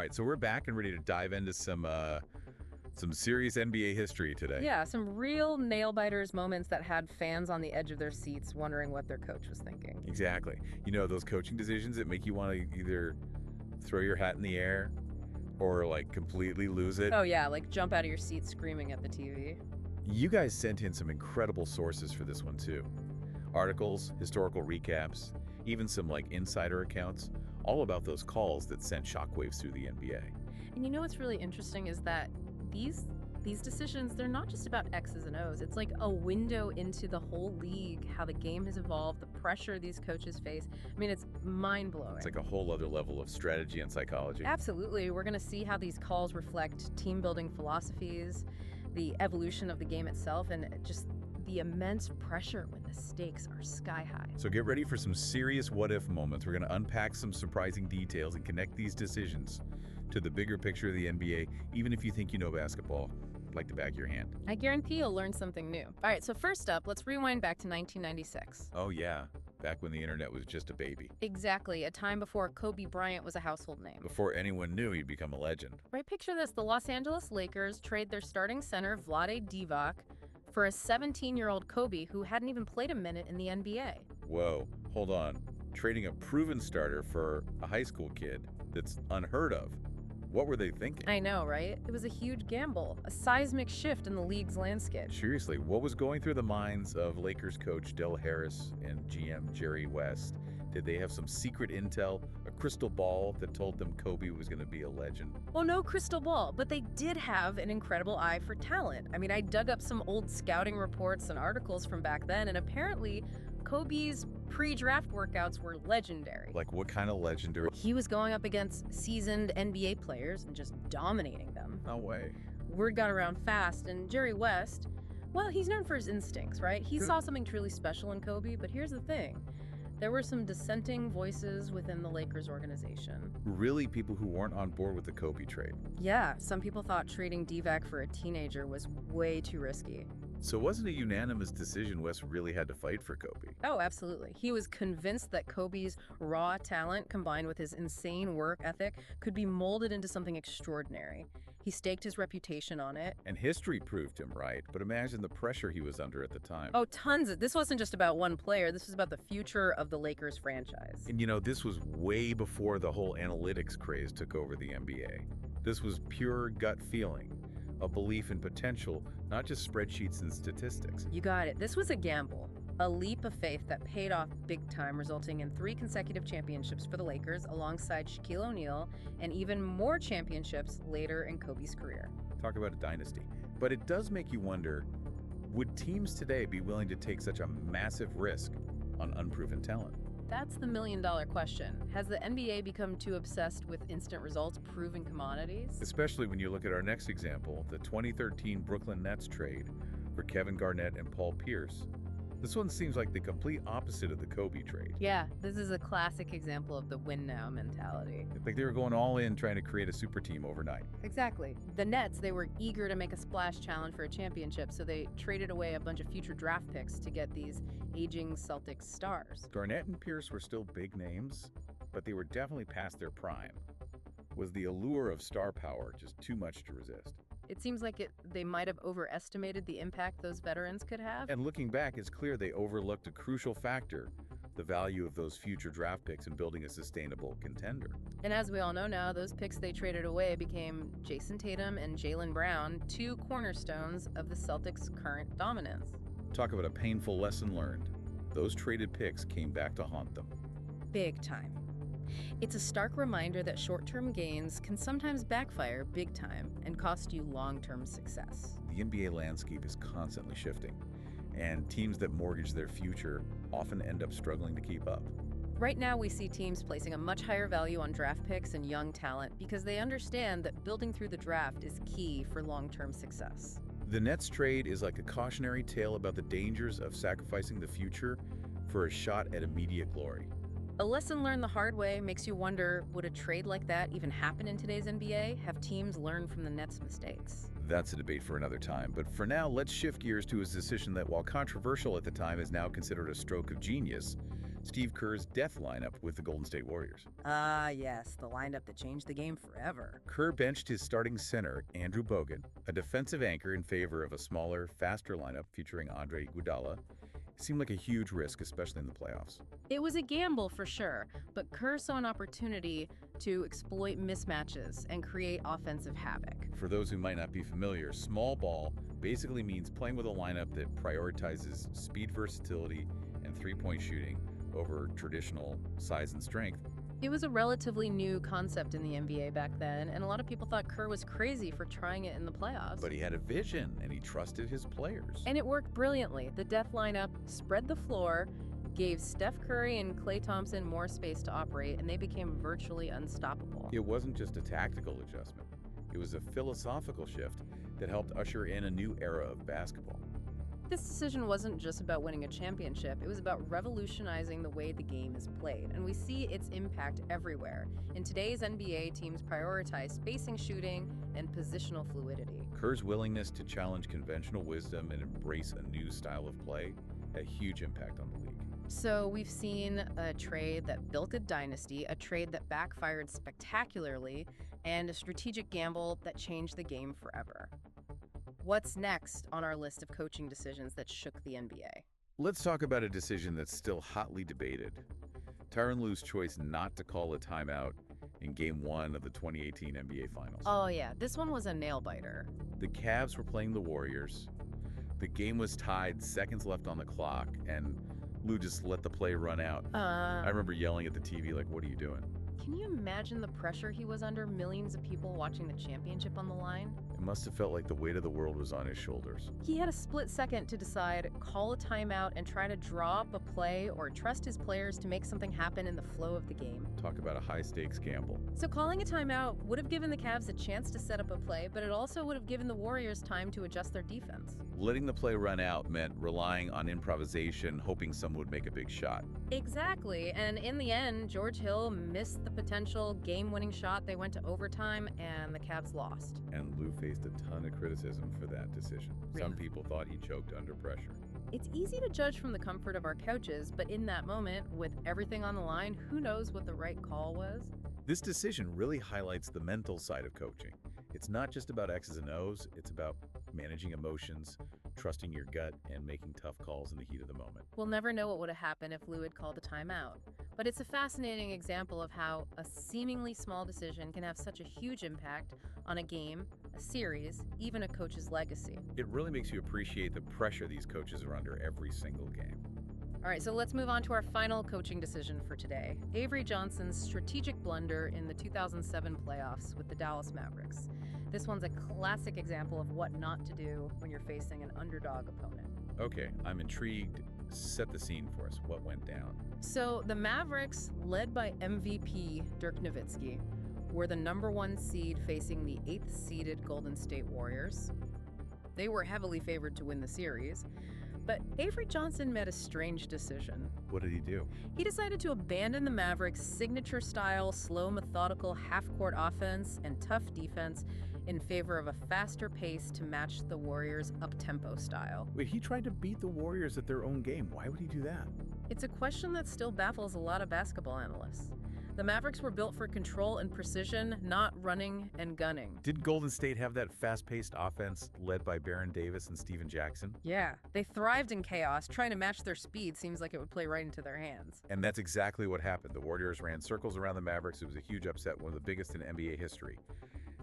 All right, so we're back and ready to dive into some serious NBA history today. Yeah, some real nail-biters moments that had fans on the edge of their seats wondering what their coach was thinking. Exactly. You know, those coaching decisions that make you want to either throw your hat in the air or like completely lose it. Oh yeah, like jump out of your seat screaming at the TV. You guys sent in some incredible sources for this one too. Articles, historical recaps, even some like insider accounts, all about those calls that sent shockwaves through the NBA. And you know what's really interesting is that these decisions, they're not just about X's and O's. It's like a window into the whole league, how the game has evolved, the pressure these coaches face. I mean, it's mind-blowing. It's like a whole other level of strategy and psychology. Absolutely. We're going to see how these calls reflect team-building philosophies, the evolution of the game itself, and just the immense pressure when the stakes are sky high. So get ready for some serious what-if moments. We're going to unpack some surprising details and connect these decisions to the bigger picture of the NBA, even if you think you know basketball like the back of your hand. I guarantee you'll learn something new. All right, so first up, let's rewind back to 1996. Oh yeah, back when the internet was just a baby. Exactly, a time before Kobe Bryant was a household name. Before anyone knew he'd become a legend. Right, picture this. The Los Angeles Lakers trade their starting center, Vlade Divac, for a 17-year-old Kobe who hadn't even played a minute in the NBA. Whoa, hold on. Trading a proven starter for a high school kid that's unheard of. What were they thinking? I know, right? It was a huge gamble, a seismic shift in the league's landscape. Seriously, what was going through the minds of Lakers coach Del Harris and GM Jerry West? Did they have some secret intel, a crystal ball that told them Kobe was going to be a legend? Well, no crystal ball, but they did have an incredible eye for talent. I mean, I dug up some old scouting reports and articles from back then, and apparently Kobe's pre-draft workouts were legendary. Like what kind of legendary? He was going up against seasoned NBA players and just dominating them. No way. Word got around fast, and Jerry West, well, he's known for his instincts, right? He saw something truly special in Kobe, but here's the thing. There were some dissenting voices within the Lakers organization. Really, people who weren't on board with the Kobe trade. Yeah, some people thought trading Divac for a teenager was way too risky. So it wasn't a unanimous decision West really had to fight for Kobe. Oh, absolutely. He was convinced that Kobe's raw talent combined with his insane work ethic could be molded into something extraordinary. He staked his reputation on it. And history proved him right, but imagine the pressure he was under at the time. Oh, tons. This wasn't just about one player. This was about the future of the Lakers franchise. And you know, this was way before the whole analytics craze took over the NBA. This was pure gut feeling, a belief in potential, not just spreadsheets and statistics. You got it. This was a gamble, a leap of faith that paid off big time, resulting in 3 consecutive championships for the Lakers alongside Shaquille O'Neal and even more championships later in Kobe's career. Talk about a dynasty. But it does make you wonder, would teams today be willing to take such a massive risk on unproven talent? That's the million-dollar question. Has the NBA become too obsessed with instant results, proven commodities? Especially when you look at our next example, the 2013 Brooklyn Nets trade for Kevin Garnett and Paul Pierce. This one seems like the complete opposite of the Kobe trade. Yeah, this is a classic example of the win-now mentality. Like they were going all in trying to create a super team overnight. Exactly. The Nets, they were eager to make a splash challenge for a championship, so they traded away a bunch of future draft picks to get these aging Celtics stars. Garnett and Pierce were still big names, but they were definitely past their prime. Was the allure of star power just too much to resist? It seems like they might have overestimated the impact those veterans could have. And looking back, it's clear they overlooked a crucial factor, the value of those future draft picks in building a sustainable contender. And as we all know now, those picks they traded away became Jason Tatum and Jaylen Brown, 2 cornerstones of the Celtics' current dominance. Talk about a painful lesson learned. Those traded picks came back to haunt them. Big time. It's a stark reminder that short-term gains can sometimes backfire big time and cost you long-term success. The NBA landscape is constantly shifting, and teams that mortgage their future often end up struggling to keep up. Right now, we see teams placing a much higher value on draft picks and young talent because they understand that building through the draft is key for long-term success. The Nets trade is like a cautionary tale about the dangers of sacrificing the future for a shot at immediate glory. A lesson learned the hard way makes you wonder, would a trade like that even happen in today's NBA? Have teams learned from the Nets' mistakes? That's a debate for another time, but for now, let's shift gears to his decision that, while controversial at the time, is now considered a stroke of genius Steve Kerr's death lineup with the Golden State Warriors. Ah, yes, the lineup that changed the game forever. Kerr benched his starting center, Andrew Bogut, a defensive anchor in favor of a smaller, faster lineup featuring Andre Iguodala. It seemed like a huge risk, especially in the playoffs. It was a gamble for sure, but Kerr saw an opportunity to exploit mismatches and create offensive havoc. For those who might not be familiar, small ball basically means playing with a lineup that prioritizes speed versatility and three-point shooting over traditional size and strength. It was a relatively new concept in the NBA back then, and a lot of people thought Kerr was crazy for trying it in the playoffs. But he had a vision, and he trusted his players. And it worked brilliantly. The death lineup spread the floor, gave Steph Curry and Klay Thompson more space to operate, and they became virtually unstoppable. It wasn't just a tactical adjustment. It was a philosophical shift that helped usher in a new era of basketball. This decision wasn't just about winning a championship, it was about revolutionizing the way the game is played, and we see its impact everywhere. In today's NBA, teams prioritize spacing shooting and positional fluidity. Kerr's willingness to challenge conventional wisdom and embrace a new style of play had a huge impact on the league. So we've seen a trade that built a dynasty, a trade that backfired spectacularly, and a strategic gamble that changed the game forever. What's next on our list of coaching decisions that shook the NBA? Let's talk about a decision that's still hotly debated. Tyronn Lue's choice not to call a timeout in Game 1 of the 2018 NBA Finals. Oh yeah, this one was a nail-biter. The Cavs were playing the Warriors. The game was tied, seconds left on the clock, and Lue just let the play run out. I remember yelling at the TV like, what are you doing? Can you imagine the pressure he was under, millions of people watching the championship on the line? It must have felt like the weight of the world was on his shoulders. He had a split second to decide, call a timeout and try to draw up a play or trust his players to make something happen in the flow of the game. Talk about a high-stakes gamble. So calling a timeout would have given the Cavs a chance to set up a play, but it also would have given the Warriors time to adjust their defense. Letting the play run out meant relying on improvisation, hoping someone would make a big shot. Exactly, and in the end, George Hill missed the potential game-winning shot. They went to overtime, and the Cavs lost. And Lue faced a ton of criticism for that decision. Some Really? people thought he choked under pressure. It's easy to judge from the comfort of our couches, but in that moment, with everything on the line, who knows what the right call was? This decision really highlights the mental side of coaching. It's not just about X's and O's, it's about managing emotions, trusting your gut, and making tough calls in the heat of the moment. We'll never know what would have happened if Lue had called a timeout. But it's a fascinating example of how a seemingly small decision can have such a huge impact on a game, a series, even a coach's legacy. It really makes you appreciate the pressure these coaches are under every single game. All right, so let's move on to our final coaching decision for today. Avery Johnson's strategic blunder in the 2007 playoffs with the Dallas Mavericks. This one's a classic example of what not to do when you're facing an underdog opponent. Okay, I'm intrigued. Set the scene for us. What went down? So the Mavericks, led by MVP Dirk Nowitzki, were the #1 seed facing the 8th seeded Golden State Warriors. They were heavily favored to win the series, but Avery Johnson made a strange decision. What did he do? He decided to abandon the Mavericks' signature-style, slow, methodical half-court offense and tough defense in favor of a faster pace to match the Warriors' up-tempo style. Wait, he tried to beat the Warriors at their own game. Why would he do that? It's a question that still baffles a lot of basketball analysts. The Mavericks were built for control and precision, not running and gunning. Did Golden State have that fast-paced offense led by Baron Davis and Steven Jackson? Yeah, they thrived in chaos. Trying to match their speed seems like it would play right into their hands. And that's exactly what happened. The Warriors ran circles around the Mavericks. It was a huge upset, one of the biggest in NBA history.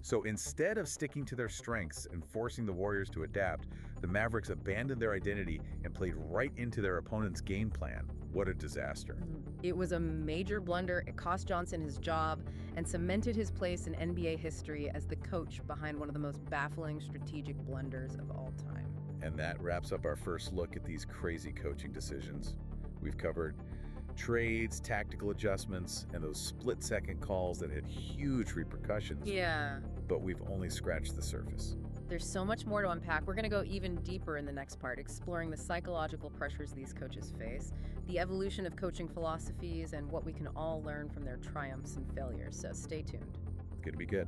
So instead of sticking to their strengths and forcing the Warriors to adapt, the Mavericks abandoned their identity and played right into their opponent's game plan. What a disaster. It was a major blunder. It cost Johnson his job and cemented his place in NBA history as the coach behind one of the most baffling strategic blunders of all time. And that wraps up our first look at these crazy coaching decisions. We've covered trades, tactical adjustments, and those split-second calls that had huge repercussions. Yeah. But we've only scratched the surface. There's so much more to unpack. We're going to go even deeper in the next part, exploring the psychological pressures these coaches face, the evolution of coaching philosophies, and what we can all learn from their triumphs and failures. So stay tuned. It's going to be good.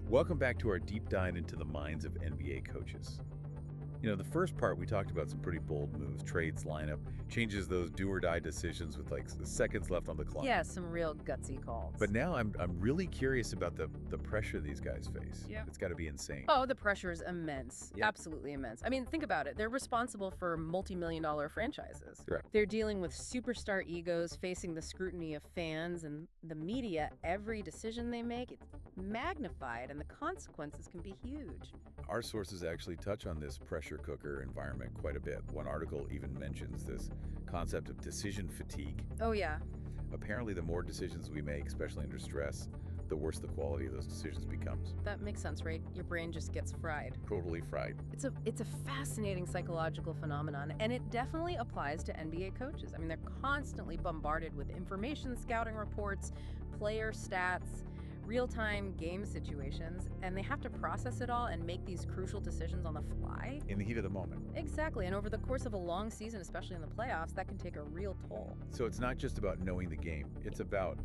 Welcome back to our deep dive into the minds of NBA coaches. The first part we talked about some pretty bold moves, trades, lineup, changes those do-or-die decisions with like seconds left on the clock. Yeah, some real gutsy calls. But now I'm really curious about the pressure these guys face. Yeah. It's got to be insane. Oh, the pressure is immense. Yeah. Absolutely immense. I mean, think about it. They're responsible for multi-million-dollar franchises. Right. They're dealing with superstar egos, facing the scrutiny of fans and the media. Every decision they make, it's magnified, and the consequences can be huge. Our sources actually touch on this pressure cooker environment quite a bit. One article even mentions this concept of decision fatigue. Oh, yeah. Apparently, the more decisions we make, especially under stress, the worse the quality of those decisions becomes. That makes sense, right? Your brain just gets fried. Totally fried. It's a fascinating psychological phenomenon, and it definitely applies to NBA coaches. I mean, they're constantly bombarded with information, scouting reports, player stats, real-time game situations, and they have to process it all and make these crucial decisions on the fly. In the heat of the moment. Exactly, and over the course of a long season, especially in the playoffs, that can take a real toll. So it's not just about knowing the game. It's about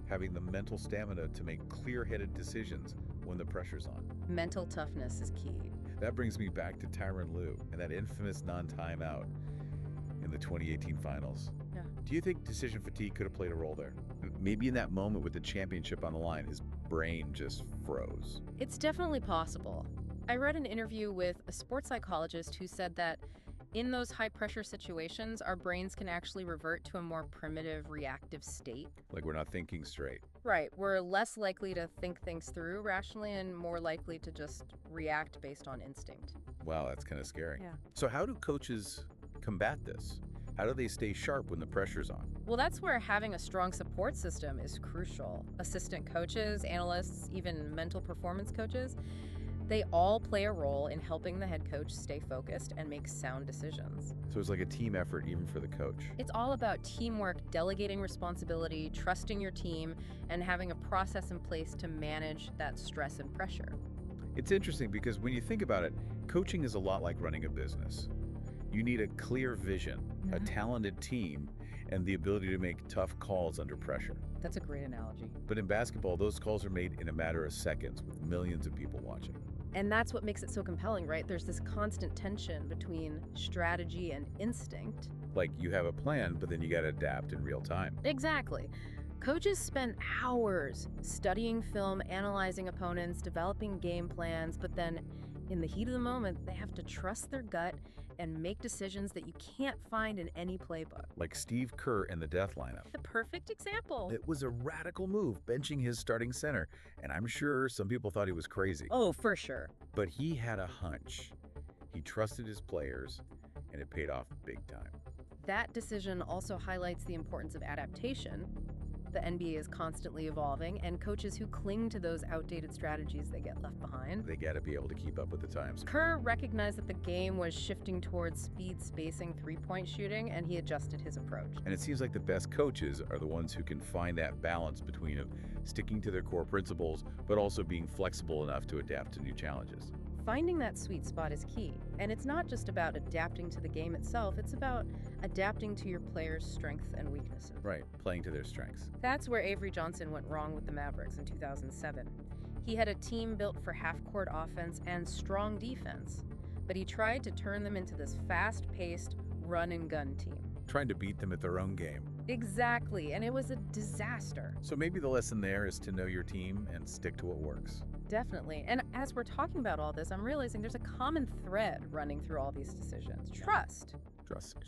having the mental stamina to make clear-headed decisions when the pressure's on. Mental toughness is key. That brings me back to Tyronn Lue and that infamous non-timeout in the 2018 finals. Yeah. Do you think decision fatigue could have played a role there? Maybe in that moment with the championship on the line, his brain just froze. It's definitely possible. I read an interview with a sports psychologist who said that in those high-pressure situations, our brains can actually revert to a more primitive, reactive state. Like we're not thinking straight. Right. We're less likely to think things through rationally and more likely to just react based on instinct. Wow, that's kind of scary. Yeah. So how do coaches combat this? How do they stay sharp when the pressure's on? Well, that's where having a strong support system is crucial. Assistant coaches, analysts, even mental performance coaches, they all play a role in helping the head coach stay focused and make sound decisions. So it's like a team effort even for the coach. It's all about teamwork, delegating responsibility, trusting your team, and having a process in place to manage that stress and pressure. It's interesting because when you think about it, coaching is a lot like running a business. You need a clear vision, a talented team, and the ability to make tough calls under pressure. That's a great analogy. But in basketball, those calls are made in a matter of seconds with millions of people watching. And that's what makes it so compelling, right? There's this constant tension between strategy and instinct. Like you have a plan, but then you got to adapt in real time. Exactly. Coaches spend hours studying film, analyzing opponents, developing game plans, but then in the heat of the moment, they have to trust their gut and make decisions that you can't find in any playbook. Like Steve Kerr in the death lineup. The perfect example. It was a radical move, benching his starting center, and I'm sure some people thought he was crazy. Oh, for sure. But he had a hunch. He trusted his players, and it paid off big time. That decision also highlights the importance of adaptation. The NBA is constantly evolving, and coaches who cling to those outdated strategies, they get left behind. They got to be able to keep up with the times. Kerr recognized that the game was shifting towards speed, spacing, three-point shooting, and he adjusted his approach. And it seems like the best coaches are the ones who can find that balance between sticking to their core principles, but also being flexible enough to adapt to new challenges. Finding that sweet spot is key. And it's not just about adapting to the game itself, it's about adapting to your players' strengths and weaknesses. Right, playing to their strengths. That's where Avery Johnson went wrong with the Mavericks in 2007. He had a team built for half-court offense and strong defense, but he tried to turn them into this fast-paced, run-and-gun team. Trying to beat them at their own game. Exactly, and it was a disaster. So maybe the lesson there is to know your team and stick to what works. Definitely. And as we're talking about all this, I'm realizing there's a common thread running through all these decisions. Trust.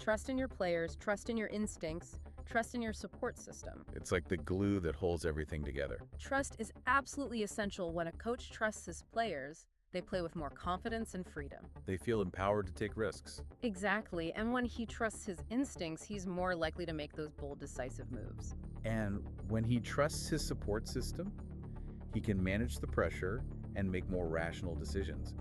Trust in your players, trust in your instincts, trust in your support system. It's like the glue that holds everything together. Trust is absolutely essential. When a coach trusts his players, they play with more confidence and freedom. They feel empowered to take risks. Exactly. And when he trusts his instincts, he's more likely to make those bold, decisive moves. And when he trusts his support system, he can manage the pressure and make more rational decisions.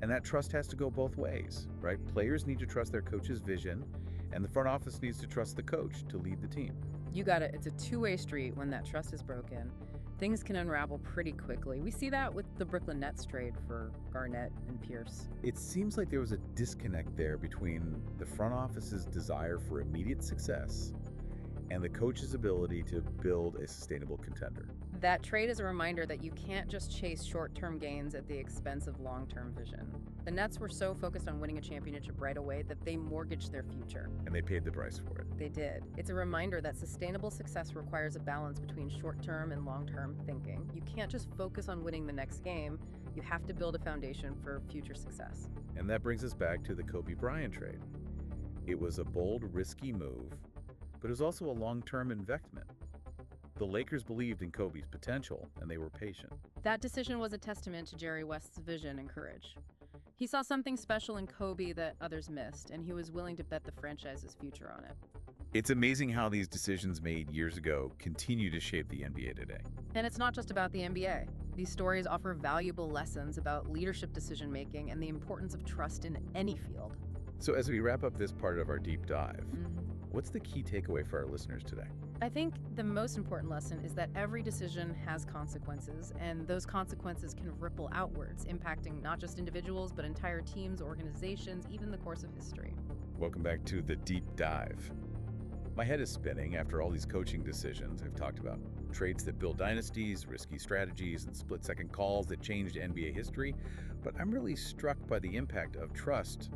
And that trust has to go both ways, right? Players need to trust their coach's vision, and the front office needs to trust the coach to lead the team. You got it. It's a two-way street. When that trust is broken, things can unravel pretty quickly. We see that with the Brooklyn Nets trade for Garnett and Pierce. It seems like there was a disconnect there between the front office's desire for immediate success and the coach's ability to build a sustainable contender. That trade is a reminder that you can't just chase short-term gains at the expense of long-term vision. The Nets were so focused on winning a championship right away that they mortgaged their future. And they paid the price for it. They did. It's a reminder that sustainable success requires a balance between short-term and long-term thinking. You can't just focus on winning the next game. You have to build a foundation for future success. And that brings us back to the Kobe Bryant trade. It was a bold, risky move, but it was also a long-term investment. The Lakers believed in Kobe's potential, and they were patient. That decision was a testament to Jerry West's vision and courage. He saw something special in Kobe that others missed, and he was willing to bet the franchise's future on it. It's amazing how these decisions made years ago continue to shape the NBA today. And it's not just about the NBA. These stories offer valuable lessons about leadership decision-making and the importance of trust in any field. So as we wrap up this part of our deep dive, what's the key takeaway for our listeners today? I think the most important lesson is that every decision has consequences, and those consequences can ripple outwards, impacting not just individuals, but entire teams, organizations, even the course of history. Welcome back to the deep dive. My head is spinning after all these coaching decisions. I've talked about trades that build dynasties, risky strategies, and split-second calls that changed NBA history, but I'm really struck by the impact of trust.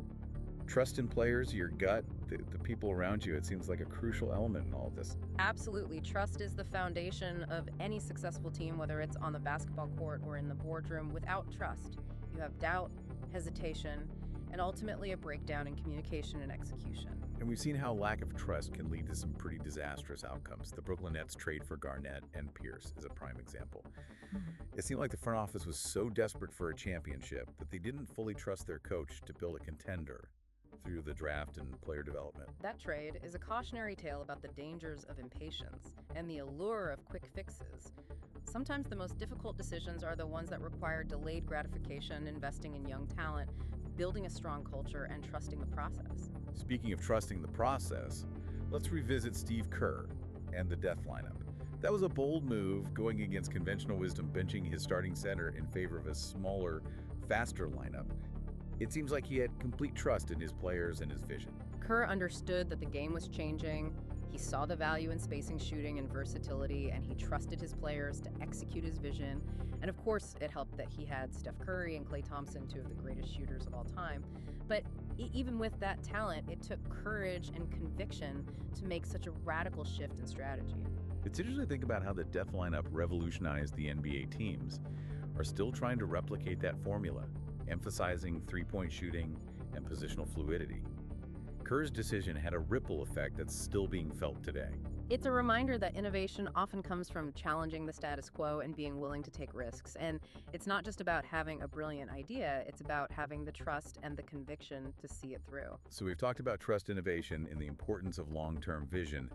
Trust in players, your gut, the people around you. It seems like a crucial element in all of this. Absolutely. Trust is the foundation of any successful team, whether it's on the basketball court or in the boardroom. Without trust, you have doubt, hesitation, and ultimately a breakdown in communication and execution. And we've seen how lack of trust can lead to some pretty disastrous outcomes. The Brooklyn Nets trade for Garnett and Pierce is a prime example. It seemed like the front office was so desperate for a championship that they didn't fully trust their coach to build a contender through the draft and player development. That trade is a cautionary tale about the dangers of impatience and the allure of quick fixes. Sometimes the most difficult decisions are the ones that require delayed gratification, investing in young talent, building a strong culture, and trusting the process. Speaking of trusting the process, let's revisit Steve Kerr and the death lineup. That was a bold move, going against conventional wisdom, benching his starting center in favor of a smaller, faster lineup. It seems like he had complete trust in his players and his vision. Kerr understood that the game was changing. He saw the value in spacing, shooting, and versatility, and he trusted his players to execute his vision. And of course, it helped that he had Steph Curry and Klay Thompson, two of the greatest shooters of all time. But even with that talent, it took courage and conviction to make such a radical shift in strategy. It's interesting to think about how the death lineup revolutionized the NBA. Teams are still trying to replicate that formula, emphasizing three-point shooting and positional fluidity. Kerr's decision had a ripple effect that's still being felt today. It's a reminder that innovation often comes from challenging the status quo and being willing to take risks. And it's not just about having a brilliant idea, it's about having the trust and the conviction to see it through. So we've talked about trust, innovation, and the importance of long-term vision.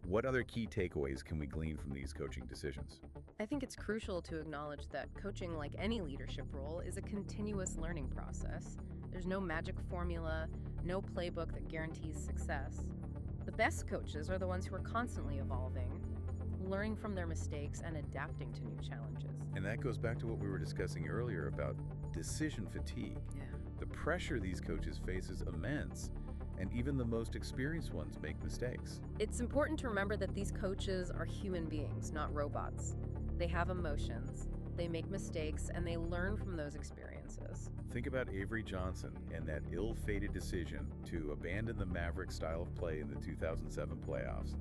What other key takeaways can we glean from these coaching decisions? I think it's crucial to acknowledge that coaching, like any leadership role, is a continuous learning process. There's no magic formula, no playbook that guarantees success. The best coaches are the ones who are constantly evolving, learning from their mistakes and adapting to new challenges. And that goes back to what we were discussing earlier about decision fatigue. Yeah. The pressure these coaches face is immense, and even the most experienced ones make mistakes. It's important to remember that these coaches are human beings, not robots. They have emotions, they make mistakes, and they learn from those experiences. Think about Avery Johnson and that ill-fated decision to abandon the Maverick style of play in the 2007 playoffs.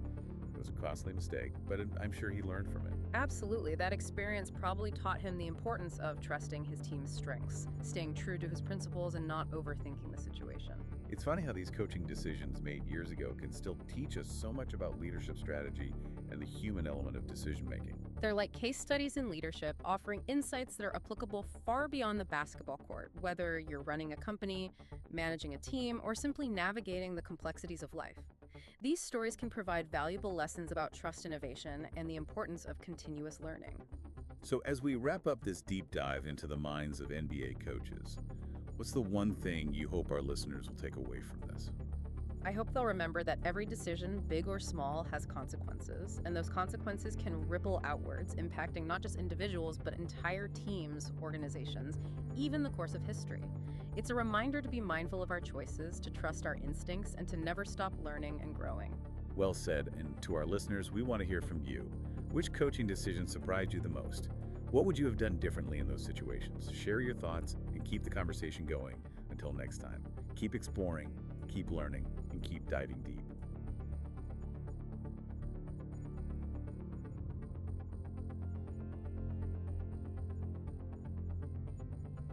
It was a costly mistake, but I'm sure he learned from it. Absolutely. That experience probably taught him the importance of trusting his team's strengths, staying true to his principles, and not overthinking the situation. It's funny how these coaching decisions made years ago can still teach us so much about leadership strategy and the human element of decision-making. They're like case studies in leadership, offering insights that are applicable far beyond the basketball court, whether you're running a company, managing a team, or simply navigating the complexities of life. These stories can provide valuable lessons about trust, innovation, and the importance of continuous learning. So as we wrap up this deep dive into the minds of NBA coaches, what's the one thing you hope our listeners will take away from this? I hope they'll remember that every decision, big or small, has consequences, and those consequences can ripple outwards, impacting not just individuals, but entire teams, organizations, even the course of history. It's a reminder to be mindful of our choices, to trust our instincts, and to never stop learning and growing. Well said, and to our listeners, we want to hear from you. Which coaching decision surprised you the most? What would you have done differently in those situations? Share your thoughts and keep the conversation going. Until next time, keep exploring, keep learning, and keep diving deep.